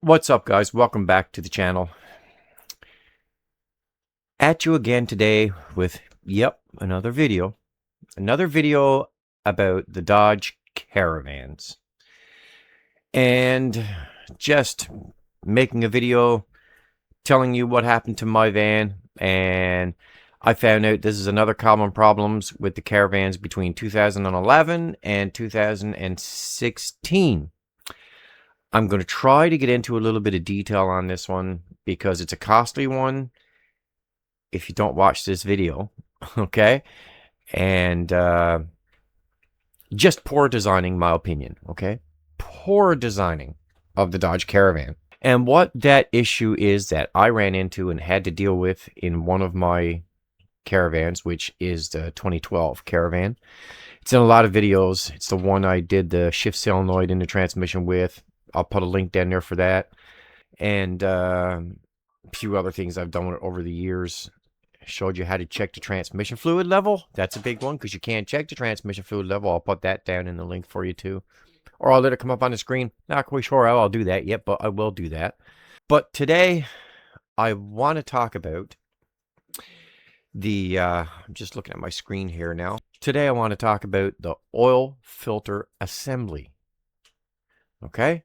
What's up, guys? Welcome back to the channel. At you again today with, another video. Another video about the Dodge Caravans. And just making a video telling you what happened to my van. And I found out this is another common problems with the Caravans between 2011 and 2016. I'm going to try to get into a little bit of detail on this one because it's a costly one if you don't watch this video, okay? And just poor designing, my opinion, okay? Poor designing of the Dodge Caravan. And what that issue is that I ran into and had to deal with in one of my Caravans, which is the 2012 Caravan. It's in a lot of videos. It's the one I did the shift solenoid in the transmission with. I'll put a link down there for that. And a few other things I've done over the years. Showed you how to check the transmission fluid level. That's a big one because you can't check the transmission fluid level. I'll put that down in the link for you too. Or I'll let it come up on the screen. Not quite sure how I'll do that yet, but I will do that. But today, I want to talk about the, I'm just looking at my screen here now. Today, I want to talk about the oil filter assembly. Okay?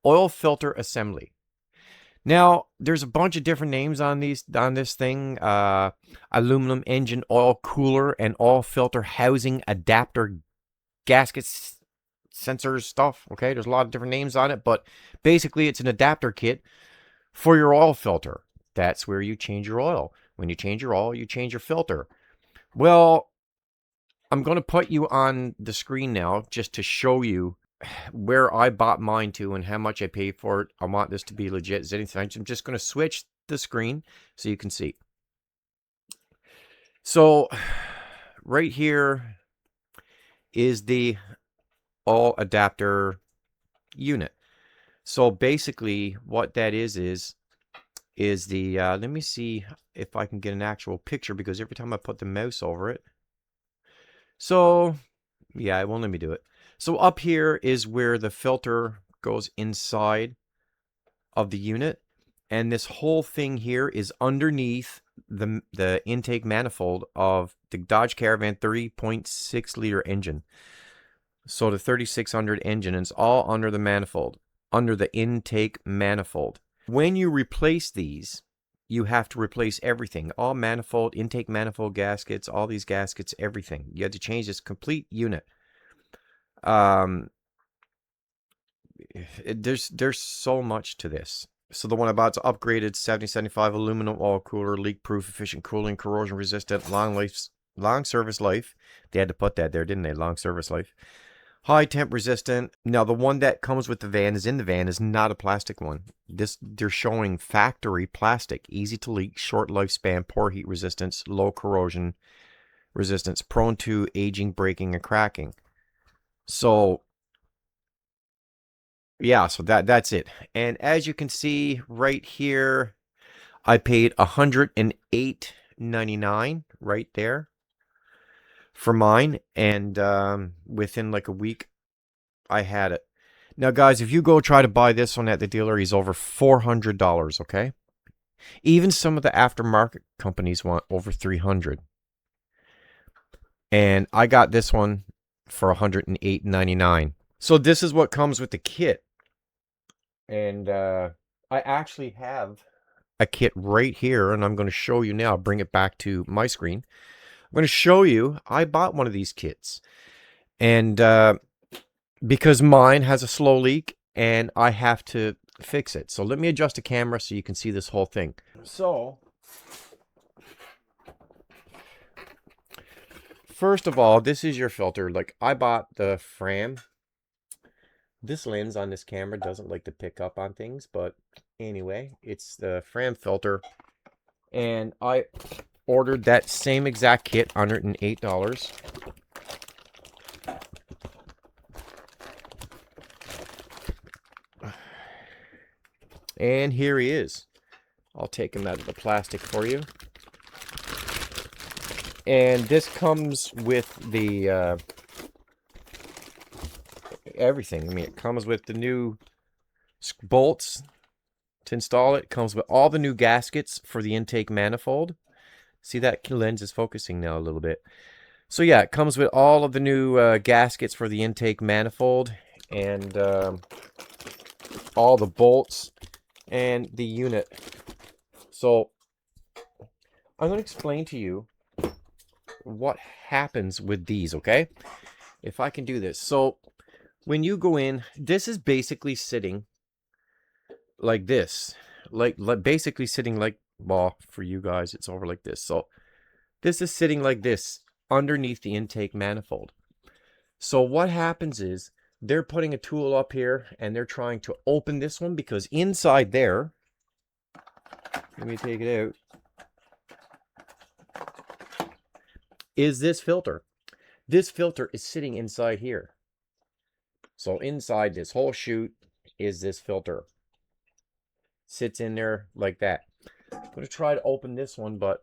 Oil filter assembly. Now, there's a bunch of different names on this thing. Aluminum engine oil cooler and oil filter housing adapter gaskets sensors stuff. Okay, there's a lot of different names on it, but basically it's an adapter kit for your oil filter. That's where you change your oil. When you change your oil, you change your filter. Well, I'm going to put you on the screen now just to show you where I bought mine to and how much I paid for it. I want this to be legit as anything. I'm just going to switch the screen so you can see. So right here is the oil adapter unit. So basically what that is the let me see if I can get an actual picture, because every time I put the mouse over it. So yeah, it won't let me do it. So up here is where the filter goes inside of the unit. And this whole thing here is underneath the intake manifold of the Dodge Caravan 3.6 liter engine. So the 3600 engine is all under the manifold, under the intake manifold. When you replace these, you have to replace everything. All manifold, intake manifold gaskets, all these gaskets, everything. You had to change this complete unit. There's so much to this. So the one I bought's upgraded 7075 aluminum oil cooler, leak proof, efficient cooling, corrosion resistant, long service life. They had to put that there, didn't they? Long service life. High temp resistant. Now the one that comes with the van is not a plastic one. They're showing factory plastic, easy to leak, short lifespan, poor heat resistance, low corrosion resistance, prone to aging, breaking, and cracking. So yeah, so that's it. And as you can see right here, I paid $108.99 right there for mine, and within like a week I had it. Now guys, if you go try to buy this one at the dealer, he's over $400, okay? Even some of the aftermarket companies want over $300. And I got this one for $108.99. So this is what comes with the kit. And I actually have a kit right here, and I'm going to show you now. I'll bring it back to my screen. I'm going to show you, I bought one of these kits. And because mine has a slow leak, and I have to fix it. So let me adjust the camera so you can see this whole thing. So first of all, this is your filter. Like, I bought the Fram. This lens on this camera doesn't like to pick up on things, but anyway, it's the Fram filter. And I ordered that same exact kit, $108. And here he is. I'll take him out of the plastic for you. And this comes with the everything. I mean, it comes with the new bolts to install it. It comes with all the new gaskets for the intake manifold. See, that lens is focusing now a little bit. So yeah, it comes with all of the new gaskets for the intake manifold, and all the bolts and the unit. So I'm going to explain to you what happens with these, okay? If I can do this. So when you go in, this is basically sitting like this. Like basically sitting like, well, for you guys, it's over like this. So this is sitting like this underneath the intake manifold. So what happens is they're putting a tool up here and they're trying to open this one, because inside there, let me take it out, is this filter. This filter is sitting inside here. So inside this whole chute is this filter. Sits in there like that. I'm going to try to open this one, but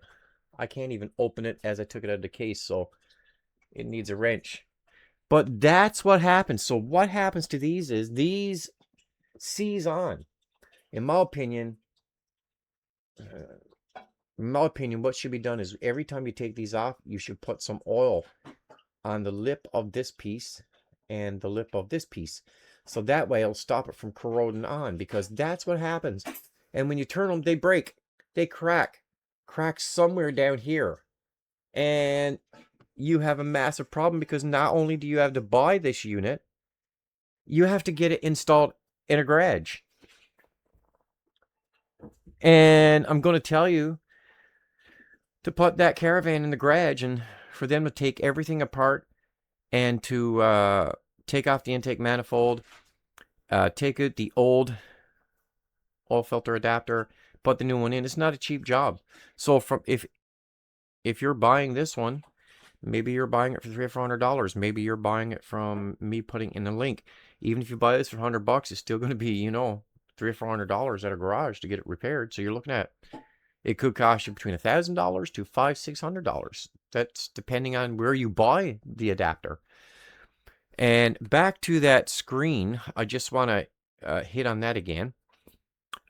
I can't even open it as I took it out of the case, so it needs a wrench. But that's what happens. So what happens to these is these seize on. In my opinion, what should be done is every time you take these off, you should put some oil on the lip of this piece and the lip of this piece. So that way it'll stop it from corroding on, because that's what happens. And when you turn them, they break. They crack somewhere down here. And you have a massive problem, because not only do you have to buy this unit, you have to get it installed in a garage. And I'm going to tell you to put that Caravan in the garage, and for them to take everything apart and to take off the intake manifold, take out the old oil filter adapter, put the new one in. It's not a cheap job. So if you're buying this one, maybe you're buying it for $300 or $400. Maybe you're buying it from me putting in the link. Even if you buy this for $100, it's still going to be, you know, $300 or $400 at a garage to get it repaired. So you're looking at, it could cost you between $1,000 to $500-$600. That's depending on where you buy the adapter. And back to that screen, I just want to hit on that again.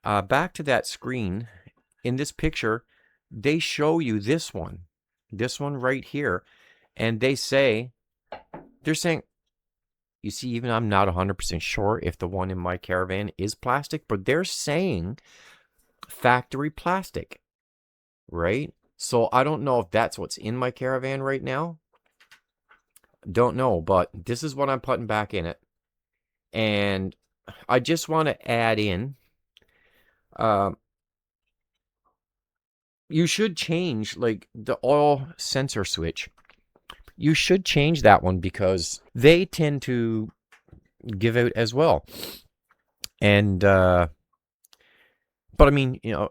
Back to that screen, in this picture, they show you this one right here, and they're saying, you see, even I'm not 100% sure if the one in my Caravan is plastic, but they're saying factory plastic, right? So I don't know if that's what's in my Caravan right now. Don't know, but this is what I'm putting back in it. And I just want to add in, you should change, like, the oil sensor switch. You should change that one, because they tend to give out as well. And but I mean, you know,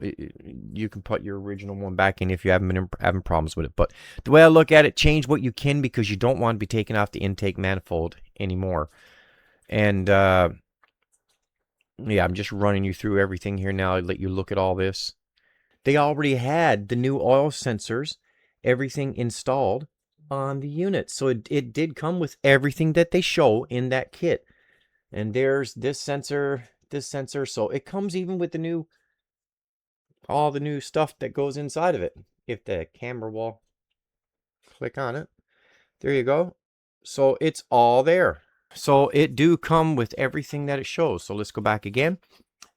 you can put your original one back in if you haven't been having problems with it. But the way I look at it, change what you can, because you don't want to be taking off the intake manifold anymore. And yeah, I'm just running you through everything here now. I'll let you look at all this. They already had the new oil sensors, everything installed on the unit. So it did come with everything that they show in that kit. And there's this sensor. So it comes even with the new, all the new stuff that goes inside of it. If the camera will click on it, there you go. So it's all there. So it do come with everything that it shows. So let's go back again.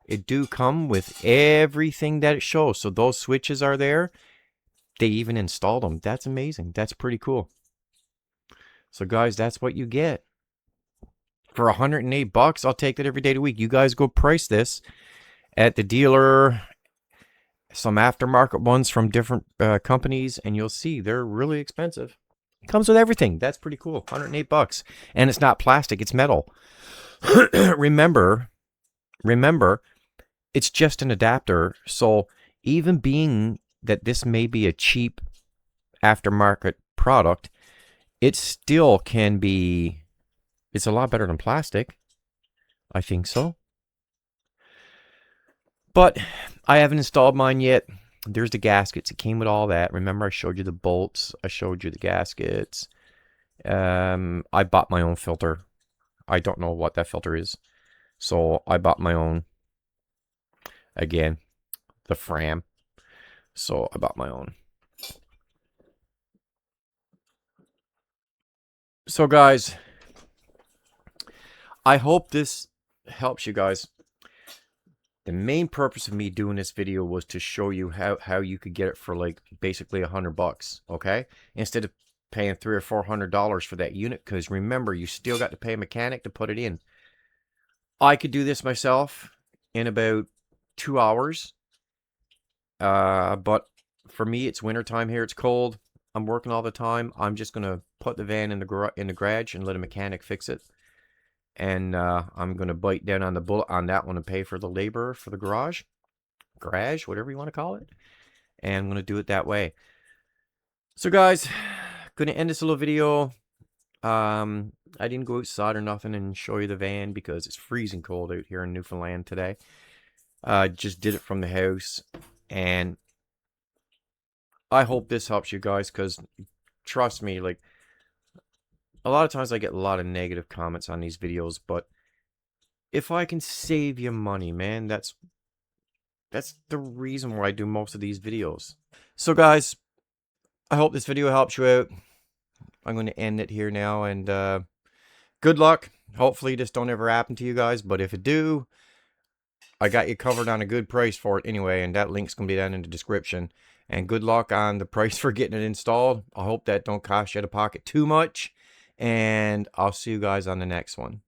It do come with everything that it shows. So those switches are there. They even installed them. That's amazing. That's pretty cool. So guys, that's what you get. For $108, I'll take that every day of the week. You guys go price this at the dealer, some aftermarket ones from different companies, and you'll see they're really expensive. It comes with everything. That's pretty cool. $108. And it's not plastic, it's metal. Remember, it's just an adapter. So even being that this may be a cheap aftermarket product, it still can be, it's a lot better than plastic. I think so. But I haven't installed mine yet. There's the gaskets. It came with all that. Remember, I showed you the bolts. I showed you the gaskets. I bought my own filter. I don't know what that filter is, so I bought my own. again, the Fram. So I bought my own. So guys, I hope this helps you guys. The main purpose of me doing this video was to show you how you could get it for like basically $100, okay? Instead of paying $300 or $400 for that unit, because remember, you still got to pay a mechanic to put it in. I could do this myself in about 2 hours, but for me, it's wintertime here. It's cold. I'm working all the time. I'm just gonna put the van in the garage and let a mechanic fix it. And I'm going to bite down on the bullet on that one and pay for the labor for the garage, whatever you want to call it. And I'm going to do it that way. So guys, going to end this little video. I didn't go outside or nothing and show you the van because it's freezing cold out here in Newfoundland today. Just did it from the house. And I hope this helps you guys, because trust me, like, a lot of times I get a lot of negative comments on these videos, but if I can save you money, man, that's the reason why I do most of these videos. So guys, I hope this video helps you out. I'm going to end it here now, and good luck. Hopefully this don't ever happen to you guys, but if it do, I got you covered on a good price for it anyway, and that link's going to be down in the description. And good luck on the price for getting it installed. I hope that don't cost you out of pocket too much. And I'll see you guys on the next one.